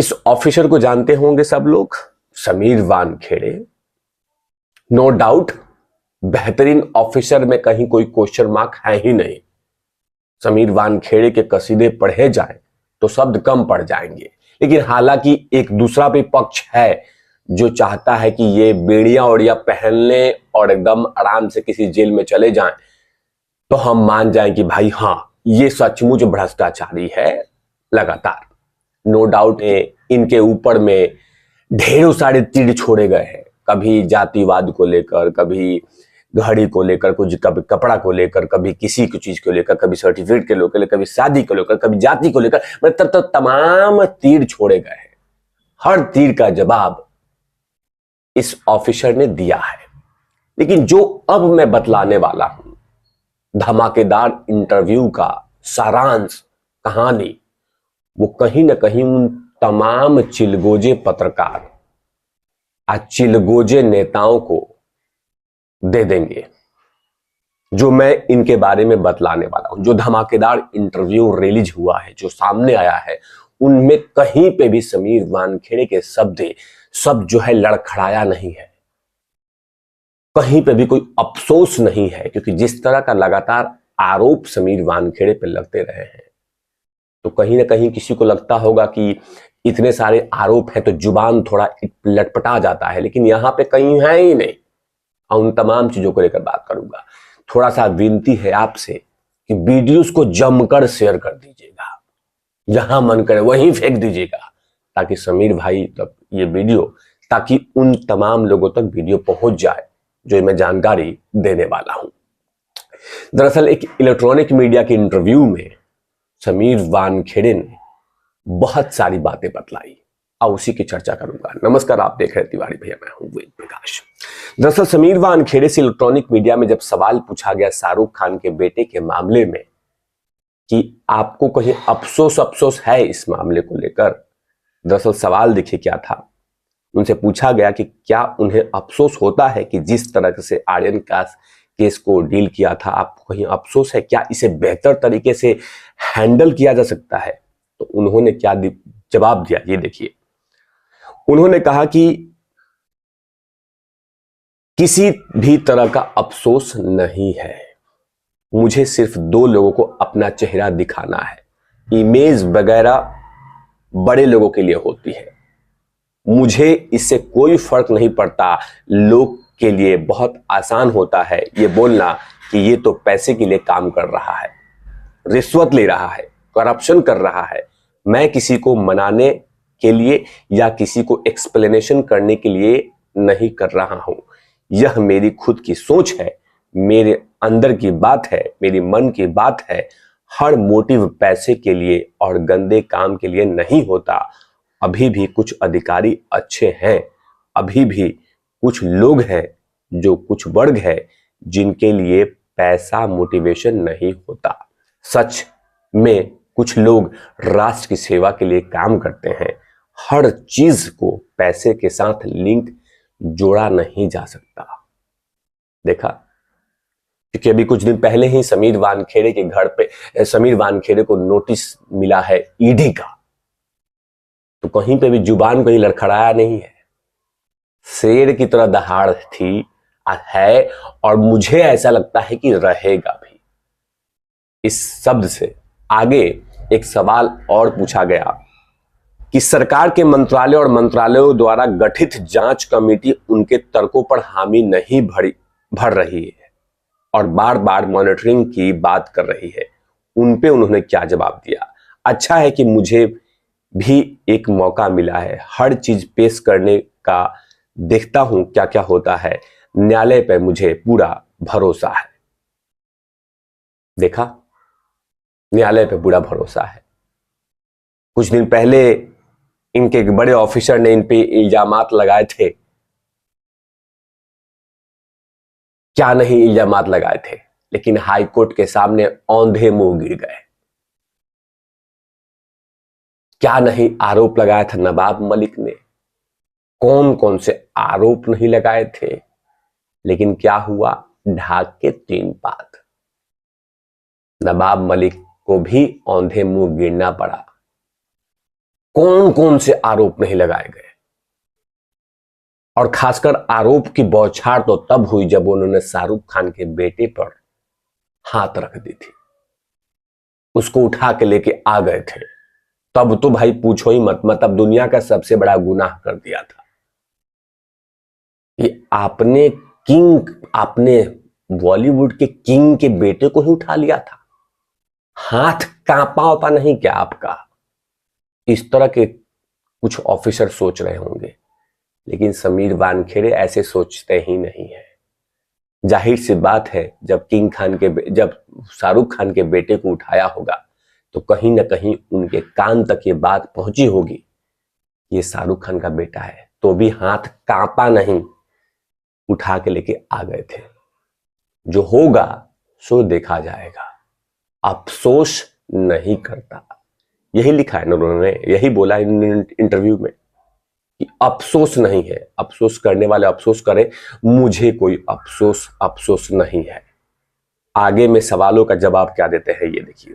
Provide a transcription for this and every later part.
इस ऑफिसर को जानते होंगे सब लोग, समीर वानखेड़े। नो डाउट बेहतरीन ऑफिसर में कहीं कोई क्वेश्चन मार्क है ही नहीं। समीर वानखेड़े के कसीदे पढ़े जाएं तो शब्द कम पड़ जाएंगे। लेकिन हालांकि एक दूसरा भी पक्ष है जो चाहता है कि ये बेड़ियां ओड़ियां पहन लें और एकदम आराम से किसी जेल में चले जाएं, तो हम मान जाएं कि भाई हाँ, ये सचमुच भ्रष्टाचारी है लगातार। नो डाउट इनके ऊपर में ढेरों सारे तीर छोड़े गए हैं, कभी जातिवाद को लेकर, कभी घड़ी को लेकर, कुछ कभी कपड़ा को लेकर, कभी किसी की चीज को लेकर, कभी सर्टिफिकेट के लेकर, कभी शादी को लेकर, कभी जाति को लेकर, मतलब तमाम तीर छोड़े गए हैं। हर तीर का जवाब इस ऑफिसर ने दिया है। लेकिन जो अब मैं बतलाने वाला हूं, धमाकेदार इंटरव्यू का सारांश, कहानी, वो कहीं ना कहीं उन तमाम चिलगोजे पत्रकार, चिलगोजे नेताओं को दे देंगे जो मैं इनके बारे में बतलाने वाला हूं। जो धमाकेदार इंटरव्यू रिलीज हुआ है, जो सामने आया है, उनमें कहीं पे भी समीर वानखेड़े के शब्द जो है लड़खड़ाया नहीं है, कहीं पे भी कोई अफसोस नहीं है। क्योंकि जिस तरह का लगातार आरोप समीर वानखेड़े पे लगते रहे हैं, तो कहीं ना कहीं किसी को लगता होगा कि इतने सारे आरोप हैं तो जुबान थोड़ा लटपटा जाता है, लेकिन यहां पे कहीं है ही नहीं। उन तमाम चीजों को लेकर बात करूंगा। थोड़ा सा विनती है आपसे कि वीडियोस को जमकर शेयर कर दीजिएगा, जहां मन करे वहीं फेंक दीजिएगा, ताकि समीर भाई तक ये वीडियो, ताकि उन तमाम लोगों तक वीडियो पहुंच जाए जो मैं जानकारी देने वाला हूं। दरअसल एक इलेक्ट्रॉनिक मीडिया के इंटरव्यू में समीर वानखेड़े ने बहुत सारी बातें बतलाई, और उसी की चर्चा करूंगा। नमस्कार, आप देख रहे हैं तिवारी भैया, मैं हूं वेद प्रकाश। दरअसल समीर वानखेड़े से इलेक्ट्रॉनिक मीडिया में जब सवाल पूछा गया शाहरुख खान के बेटे के मामले में कि आपको कहीं अफसोस है इस मामले को लेकर, दरअसल सवाल देखिए क्या था। उनसे पूछा गया कि क्या उन्हें अफसोस होता है कि जिस तरह से आर्यन का केस को डील किया था, आपको कहीं अफसोस है, क्या इसे बेहतर तरीके से हैंडल किया जा सकता है? तो उन्होंने क्या जवाब दिया, ये देखिए। उन्होंने कहा कि किसी भी तरह का अफसोस नहीं है, मुझे सिर्फ 2 लोगों को अपना चेहरा दिखाना है। इमेज वगैरह बड़े लोगों के लिए होती है, मुझे इससे कोई फर्क नहीं पड़ता। लोग के लिए बहुत आसान होता है ये बोलना कि ये तो पैसे के लिए काम कर रहा है, रिश्वत ले रहा है, करप्शन कर रहा है। मैं किसी को मनाने के लिए या किसी को एक्सप्लेनेशन करने के लिए नहीं कर रहा हूं। यह मेरी खुद की सोच है, मेरे अंदर की बात है, मेरी मन की बात है। हर मोटिव पैसे के लिए और गंदे काम के लिए नहीं होता। अभी भी कुछ अधिकारी अच्छे हैं, अभी भी कुछ लोग हैं, जो कुछ वर्ग है जिनके लिए पैसा मोटिवेशन नहीं होता। सच में कुछ लोग राष्ट्र की सेवा के लिए काम करते हैं। हर चीज को पैसे के साथ लिंक जोड़ा नहीं जा सकता। देखा, क्योंकि अभी कुछ दिन पहले ही समीर वानखेड़े के घर पे समीर वानखेड़े को नोटिस मिला है ईडी का, तो कहीं पे भी जुबान कहीं लड़खड़ाया नहीं है। शेर की तरह दहाड़ थी, है, और मुझे ऐसा लगता है कि रहेगा भी। इस शब्द से आगे एक सवाल और पूछा गया कि सरकार के मंत्रालय और मंत्रालयों द्वारा गठित जांच कमेटी उनके तर्कों पर हामी नहीं भर रही है और बार बार मॉनिटरिंग की बात कर रही है। उन पे उन्होंने क्या जवाब दिया? अच्छा है कि मुझे भी एक मौका मिला है, हर चीज पेश करने का, देखता हूं क्या क्या होता है। न्यायालय पे मुझे पूरा भरोसा है। देखा, न्यायालय पे पूरा भरोसा है। कुछ दिन पहले इनके बड़े ऑफिसर ने इन पे इल्जामात लगाए थे, क्या नहीं इल्जामात लगाए थे, लेकिन हाईकोर्ट के सामने औंधे मुंह गिर गए। क्या नहीं आरोप लगाया था नवाब मलिक ने, कौन कौन से आरोप नहीं लगाए थे, लेकिन क्या हुआ? ढाक के 3 पात। नवाब मलिक को भी औंधे मुंह गिरना पड़ा। कौन कौन से आरोप नहीं लगाए गए। और खासकर आरोप की बौछार तो तब हुई जब उन्होंने शाहरुख खान के बेटे पर हाथ रख दी थी, उसको उठा के लेके आ गए थे। तब तो भाई पूछो ही मत, मतलब दुनिया का सबसे बड़ा गुनाह कर दिया था। ये आपने बॉलीवुड के किंग के बेटे को ही उठा लिया था। हाथ कांपा वापा नहीं क्या आपका? इस तरह के कुछ ऑफिसर सोच रहे होंगे, लेकिन समीर वानखेड़े ऐसे सोचते ही नहीं है। जाहिर सी बात है, जब शाहरुख खान के बेटे को उठाया होगा तो कहीं ना कहीं उनके कान तक ये बात पहुंची होगी, ये शाहरुख खान का बेटा है, तो भी हाथ कांपा नहीं, उठा के लेके आ गए थे। जो होगा सो देखा जाएगा, अफसोस नहीं करता। यही लिखा है ना उन्होंने, यही बोला इंटरव्यू में कि अफसोस नहीं है। अफसोस करने वाले अफसोस करें, मुझे कोई अफसोस नहीं है। आगे में सवालों का जवाब क्या देते हैं ये देखिए।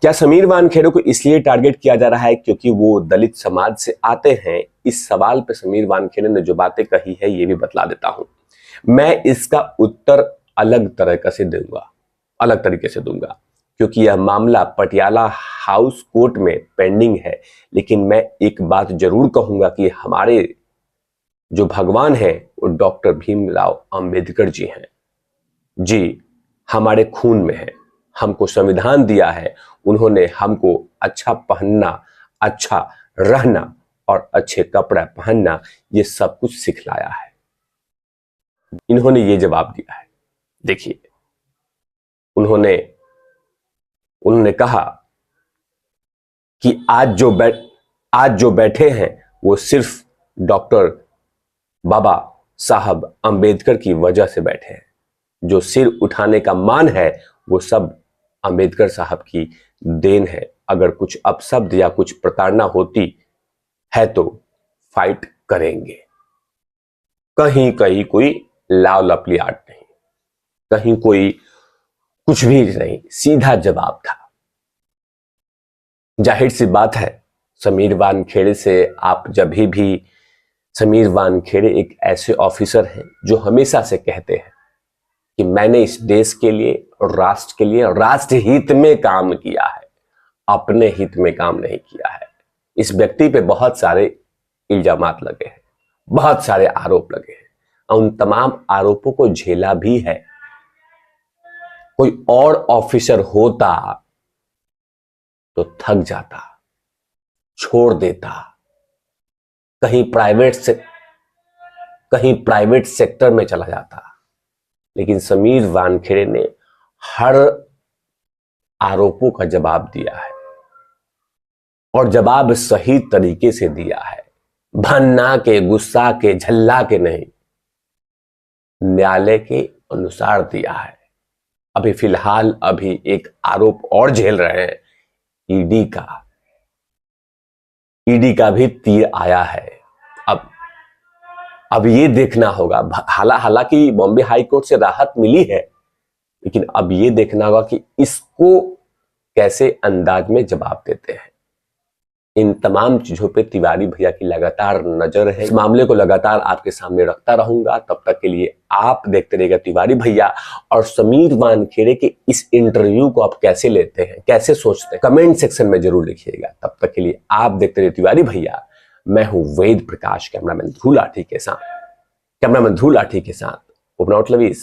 क्या समीर वानखेड़े को इसलिए टारगेट किया जा रहा है क्योंकि वो दलित समाज से आते हैं? इस सवाल पे समीर वानखेड़े ने जो बातें कही है ये भी बतला देता हूं। मैं इसका उत्तर अलग तरीके से दूंगा क्योंकि यह मामला पटियाला हाउस कोर्ट में पेंडिंग है। लेकिन मैं एक बात जरूर कहूंगा कि हमारे जो भगवान है वो डॉक्टर भीमराव अंबेडकर जी हैं। जी हमारे खून में है, हमको संविधान दिया है, उन्होंने हमको अच्छा पहनना, अच्छा रहना और अच्छे कपड़ा पहनना ये सब कुछ सिखलाया है। इन्होंने ये जवाब दिया है। देखिए उन्होंने कहा कि आज जो बैठे हैं वो सिर्फ डॉक्टर बाबा साहब अंबेडकर की वजह से बैठे हैं। जो सिर उठाने का मान है वो सब अंबेडकर साहब की देन है। अगर कुछ अपशब्द या कुछ प्रताड़ना होती है तो फाइट करेंगे। कहीं कोई लाव लपली आर्ट नहीं, कहीं कोई कुछ भी नहीं, सीधा जवाब था। जाहिर सी बात है, समीर वानखेड़े से आप समीर वानखेड़े एक ऐसे ऑफिसर हैं जो हमेशा से कहते हैं कि मैंने इस देश के लिए और राष्ट्र के लिए और राष्ट्र हित में काम किया है, अपने हित में काम नहीं किया है। इस व्यक्ति पे बहुत सारे इल्जामात लगे हैं, बहुत सारे आरोप लगे हैं, उन तमाम आरोपों को झेला भी है। कोई और ऑफिसर होता तो थक जाता, छोड़ देता, कहीं प्राइवेट सेक्टर में चला जाता। लेकिन समीर वानखेड़े ने हर आरोपों का जवाब दिया है और जवाब सही तरीके से दिया है, भन्ना के, गुस्सा के, झल्ला के नहीं, न्यायालय के अनुसार दिया है। अभी फिलहाल एक आरोप और झेल रहे हैं, ईडी का भी तीर आया है। अब ये देखना होगा, हालांकि बॉम्बे हाई कोर्ट से राहत मिली है, लेकिन अब ये देखना होगा कि इसको कैसे अंदाज में जवाब देते हैं। इन तमाम चीजों पे तिवारी भैया की लगातार नजर है। इस मामले को लगातार आपके सामने रखता रहूंगा। तब तक के लिए आप देखते रहिएगा तिवारी भैया। और समीर वानखेड़े के इस इंटरव्यू को आप कैसे लेते हैं, कैसे सोचते हैं, कमेंट सेक्शन में जरूर लिखिएगा। तब तक के लिए आप देखते रहिए तिवारी भैया। मैं हूं वेद प्रकाश, कैमरामैन ध्रुव लाठी के साथ, ओपन आउट लवीज।